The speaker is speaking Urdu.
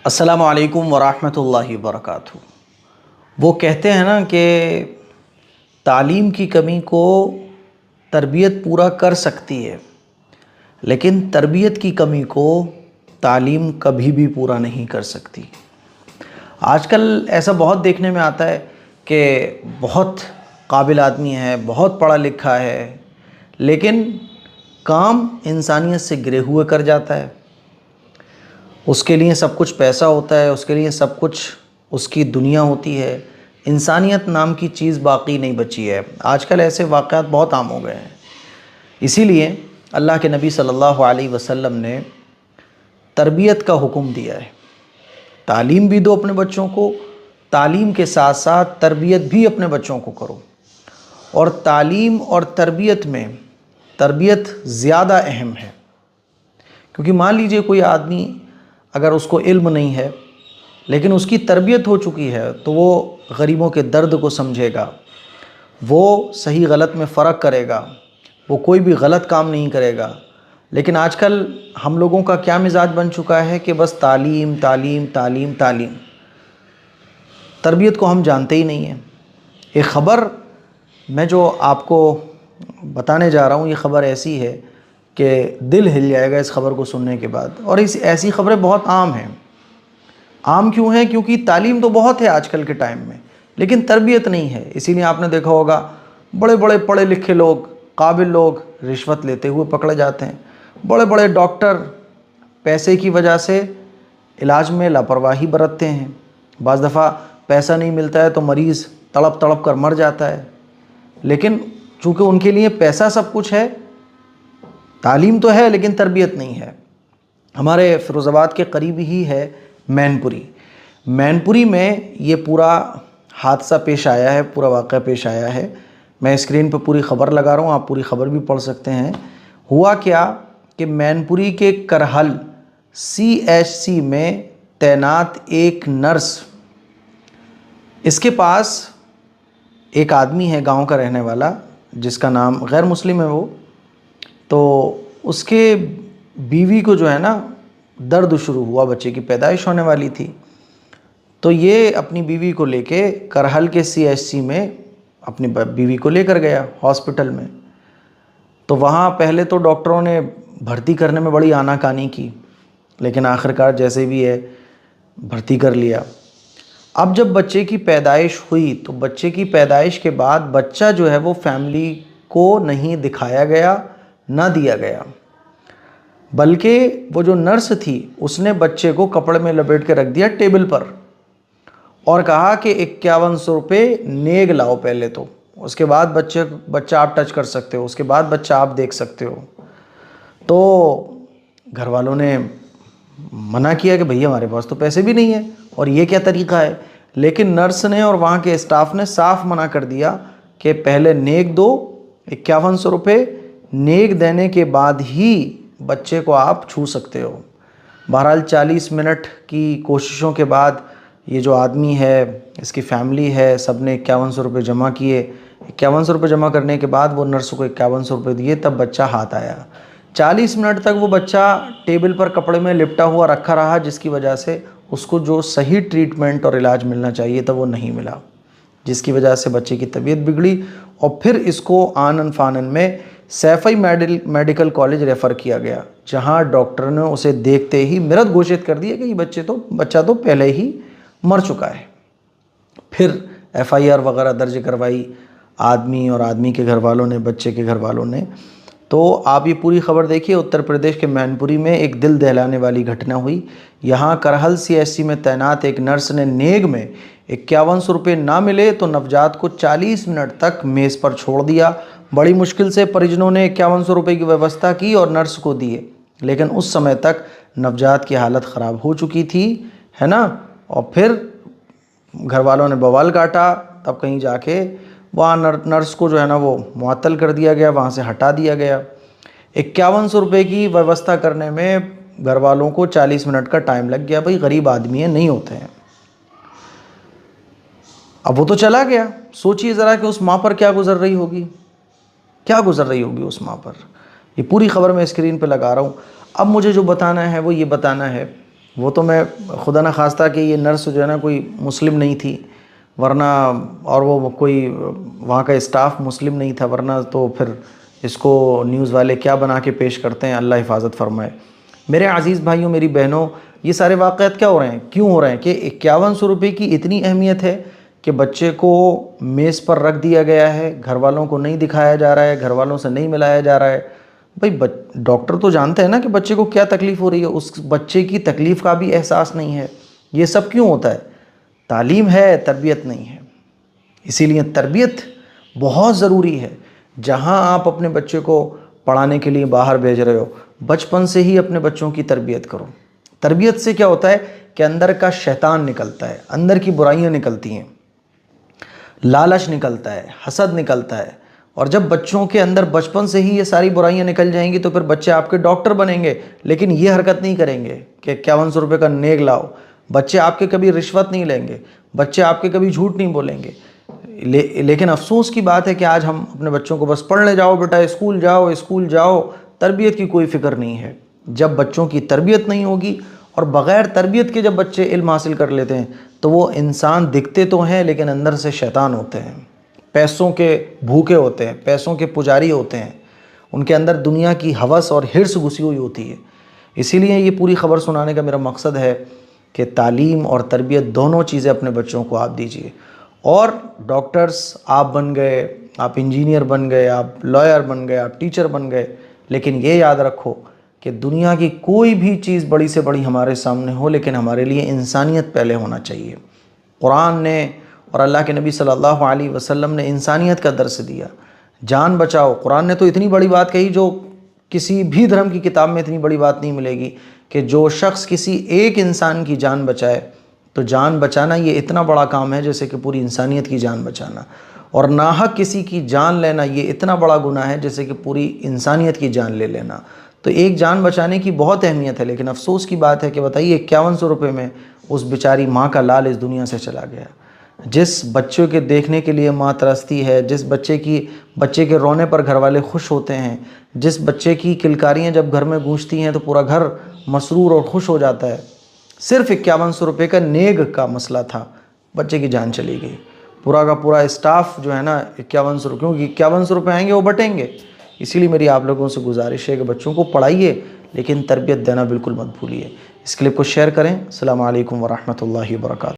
السلام علیکم ورحمۃ اللہ وبرکاتہ۔ وہ کہتے ہیں نا کہ تعلیم کی کمی کو تربیت پورا کر سکتی ہے، لیکن تربیت کی کمی کو تعلیم کبھی بھی پورا نہیں کر سکتی۔ آج کل ایسا بہت دیکھنے میں آتا ہے کہ بہت قابل آدمی ہے، بہت پڑھا لکھا ہے، لیکن کام انسانیت سے گرے ہوئے کر جاتا ہے۔ اس کے لیے سب کچھ پیسہ ہوتا ہے، اس کے لیے سب کچھ اس کی دنیا ہوتی ہے، انسانیت نام کی چیز باقی نہیں بچی ہے۔ آج کل ایسے واقعات بہت عام ہو گئے ہیں۔ اسی لیے اللہ کے نبی صلی اللہ علیہ وسلم نے تربیت کا حکم دیا ہے۔ تعلیم بھی دو اپنے بچوں کو، تعلیم کے ساتھ ساتھ تربیت بھی اپنے بچوں کو کرو۔ اور تعلیم اور تربیت میں تربیت زیادہ اہم ہے، کیونکہ مان لیجئے کوئی آدمی اگر اس کو علم نہیں ہے لیکن اس کی تربیت ہو چکی ہے تو وہ غریبوں کے درد کو سمجھے گا، وہ صحیح غلط میں فرق کرے گا، وہ کوئی بھی غلط کام نہیں کرے گا۔ لیکن آج کل ہم لوگوں کا کیا مزاج بن چکا ہے کہ بس تعلیم تعلیم تعلیم تعلیم، تربیت کو ہم جانتے ہی نہیں ہیں۔ ایک خبر میں جو آپ کو بتانے جا رہا ہوں، یہ خبر ایسی ہے کہ دل ہل جائے گا اس خبر کو سننے کے بعد، اور ایسی خبریں بہت عام ہیں۔ عام کیوں ہیں؟ کیونکہ تعلیم تو بہت ہے آج کل کے ٹائم میں، لیکن تربیت نہیں ہے۔ اسی لیے آپ نے دیکھا ہوگا بڑے بڑے پڑھے لکھے لوگ، قابل لوگ رشوت لیتے ہوئے پکڑے جاتے ہیں۔ بڑے بڑے ڈاکٹر پیسے کی وجہ سے علاج میں لاپرواہی برتتے ہیں۔ بعض دفعہ پیسہ نہیں ملتا ہے تو مریض تڑپ تڑپ کر مر جاتا ہے، لیکن چونکہ ان کے لیے پیسہ سب کچھ ہے، تعلیم تو ہے لیکن تربیت نہیں ہے۔ ہمارے فیروز آباد کے قریب ہی ہے مین پوری۔ مین پوری میں یہ پورا حادثہ پیش آیا ہے، پورا واقعہ پیش آیا ہے۔ میں اسکرین پہ پوری خبر لگا رہا ہوں، آپ پوری خبر بھی پڑھ سکتے ہیں۔ ہوا کیا کہ مین پوری کے کرہل CHC میں تعینات ایک نرس، اس کے پاس ایک آدمی ہے گاؤں کا رہنے والا جس کا نام غیر مسلم ہے وہ، تو اس کے بیوی کو جو ہے نا درد شروع ہوا، بچے کی پیدائش ہونے والی تھی، تو یہ اپنی بیوی کو لے کے کرہل کے CHC میں اپنی بیوی کو لے کر گیا ہاسپٹل میں۔ تو وہاں پہلے تو ڈاکٹروں نے بھرتی کرنے میں بڑی آناکانی کی، لیکن آخرکار جیسے بھی ہے بھرتی کر لیا۔ اب جب بچے کی پیدائش ہوئی تو بچے کی پیدائش کے بعد بچہ جو ہے وہ فیملی کو نہیں دکھایا گیا، نہ دیا گیا، بلکہ وہ جو نرس تھی اس نے بچے کو کپڑے میں لپیٹ کے رکھ دیا ٹیبل پر، اور کہا کہ 5100 روپے نیگ لاؤ پہلے، تو اس کے بعد بچہ آپ ٹچ کر سکتے ہو، اس کے بعد بچہ آپ دیکھ سکتے ہو۔ تو گھر والوں نے منع کیا کہ بھئی ہمارے پاس تو پیسے بھی نہیں ہیں اور یہ کیا طریقہ ہے، لیکن نرس نے اور وہاں کے اسٹاف نے صاف منع کر دیا کہ پہلے نیگ دو 5100 روپے، نیگ دینے کے بعد ہی بچے کو آپ چھو سکتے ہو۔ بہرحال 40 منٹ کی کوششوں کے بعد یہ جو آدمی ہے، اس کی فیملی ہے، سب نے 5100 روپے جمع کیے۔ 5100 روپے جمع کرنے کے بعد وہ نرس کو 5100 روپے دیے، تب بچہ ہاتھ آیا۔ 40 منٹ تک وہ بچہ ٹیبل پر کپڑے میں لپٹا ہوا رکھا رہا، جس کی وجہ سے اس کو جو صحیح ٹریٹمنٹ اور علاج ملنا چاہیے تھا وہ نہیں ملا، جس کی وجہ سے بچے کی طبیعت بگڑی، اور پھر اس کو آنن فانن میں سیفئی میڈیکل کالج ریفر کیا گیا، جہاں ڈاکٹر نے اسے دیکھتے ہی مرد گھوشت کر دیا کہ یہ بچہ تو پہلے ہی مر چکا ہے۔ پھر FIR وغیرہ درج کروائی آدمی اور آدمی کے گھر والوں نے، بچے کے گھر والوں نے۔ تو آپ یہ پوری خبر دیکھیے۔ اتر پردیش کے مین پوری میں ایک دل دہلانے والی گھٹنا ہوئی۔ یہاں کرہل CHC میں تعینات ایک نرس نے نیگ میں 5100 روپے نہ ملے تو نوجات کو 40 منٹ تک میز پر چھوڑ دیا۔ بڑی مشکل سے پریجنوں نے 5100 روپے کی ویوستھا کی اور نرس کو دیے، لیکن اس سمے تک نوجات کی حالت خراب ہو چکی تھی، ہے نا۔ اور پھر گھر والوں نے بوال کاٹا، تب کہیں جا کے وہاں نرس کو جو ہے نا وہ معطل کر دیا گیا، وہاں سے ہٹا دیا گیا۔ 5100 روپے کی ویوستھا کرنے میں گھر والوں کو 40 منٹ کا ٹائم لگ گیا۔ بھئی غریب آدمی ہیں، نہیں ہوتے ہیں۔ اب وہ تو چلا گیا، سوچئے ذرا کہ اس ماں پر کیا گزر رہی ہوگی، کیا گزر رہی ہوگی اس ماں پر۔ یہ پوری خبر میں اسکرین پہ لگا رہا ہوں۔ اب مجھے جو بتانا ہے وہ یہ بتانا ہے وہ تو میں خدا نہ خواستہ کہ یہ نرس جو ہے نا کوئی مسلم نہیں تھی ورنہ، اور وہ کوئی وہاں کا اسٹاف مسلم نہیں تھا ورنہ تو پھر اس کو نیوز والے کیا بنا کے پیش کرتے ہیں، اللہ حفاظت فرمائے۔ میرے عزیز بھائیوں، میری بہنوں، یہ سارے واقعات کیا ہو رہے ہیں، کیوں ہو رہے ہیں کہ 5100 روپے کی اتنی اہمیت ہے کہ بچے کو میز پر رکھ دیا گیا ہے، گھر والوں کو نہیں دکھایا جا رہا ہے، گھر والوں سے نہیں ملایا جا رہا ہے۔ بھائی ڈاکٹر تو جانتے ہیں نا کہ بچے کو کیا تکلیف ہو رہی ہے، اس بچے کی تکلیف کا بھی احساس نہیں ہے۔ یہ سب کیوں ہوتا ہے؟ تعلیم ہے، تربیت نہیں ہے۔ اسی لیے تربیت بہت ضروری ہے۔ جہاں آپ اپنے بچے کو پڑھانے کے لیے باہر بھیج رہے ہو، بچپن سے ہی اپنے بچوں کی تربیت کرو۔ تربیت سے کیا ہوتا ہے کہ اندر کا شیطان نکلتا ہے، اندر کی برائیاں نکلتی ہیں، لالچ نکلتا ہے، حسد نکلتا ہے۔ اور جب بچوں کے اندر بچپن سے ہی یہ ساری برائیاں نکل جائیں گی تو پھر بچے آپ کے ڈاکٹر بنیں گے، لیکن یہ حرکت نہیں کریں گے کہ 5100 روپے کا نیک لاؤ۔ بچے آپ کے کبھی رشوت نہیں لیں گے، بچے آپ کے کبھی جھوٹ نہیں بولیں گے۔ لیکن افسوس کی بات ہے کہ آج ہم اپنے بچوں کو بس پڑھنے جاؤ بیٹا، اسکول جاؤ اسکول جاؤ، تربیت کی کوئی فکر نہیں ہے۔ جب بچوں کی تربیت نہیں ہوگی، اور بغیر تربیت کے جب بچے علم حاصل کر لیتے ہیں تو وہ انسان دکھتے تو ہیں لیکن اندر سے شیطان ہوتے ہیں، پیسوں کے بھوکے ہوتے ہیں، پیسوں کے پجاری ہوتے ہیں، ان کے اندر دنیا کی ہوس اور حرص گھسی ہوئی ہوتی ہے۔ اسی لیے یہ پوری خبر سنانے کا میرا مقصد ہے کہ تعلیم اور تربیت دونوں چیزیں اپنے بچوں کو آپ دیجیے۔ اور ڈاکٹرز آپ بن گئے، آپ انجینئر بن گئے، آپ لائر بن گئے، آپ ٹیچر بن گئے، لیکن یہ یاد رکھو کہ دنیا کی کوئی بھی چیز بڑی سے بڑی ہمارے سامنے ہو، لیکن ہمارے لیے انسانیت پہلے ہونا چاہیے۔ قرآن نے اور اللہ کے نبی صلی اللہ علیہ وسلم نے انسانیت کا درس دیا، جان بچاؤ۔ قرآن نے تو اتنی بڑی بات کہی جو کسی بھی دھرم کی کتاب میں اتنی بڑی بات نہیں ملے گی، کہ جو شخص کسی ایک انسان کی جان بچائے تو جان بچانا یہ اتنا بڑا کام ہے جیسے کہ پوری انسانیت کی جان بچانا، اور ناحق کسی کی جان لینا یہ اتنا بڑا گناہ ہے جیسے کہ پوری انسانیت کی جان لے لینا۔ تو ایک جان بچانے کی بہت اہمیت ہے، لیکن افسوس کی بات ہے کہ بتائیے 5100 روپے میں اس بیچاری ماں کا لال اس دنیا سے چلا گیا۔ جس بچوں کے دیکھنے کے لیے ماں ترستی ہے، جس بچے کے رونے پر گھر والے خوش ہوتے ہیں، جس بچے کی کلکاریاں جب گھر میں گونجتی ہیں تو پورا گھر مسرور اور خوش ہو جاتا ہے، صرف 5100 روپے کا نیگ کا مسئلہ تھا، بچے کی جان چلی گئی۔ پورا کا پورا اسٹاف جو ہے نا 5100 روپے، کیونکہ 5100 روپے آئیں گے وہ بٹیں گے۔ اسی لیے میری آپ لوگوں سے گزارش ہے کہ بچوں کو پڑھائیے لیکن تربیت دینا بالکل مت بھولیے۔ اس کلپ کو شیئر کریں۔ السلام علیکم ورحمۃ اللہ وبرکاتہ۔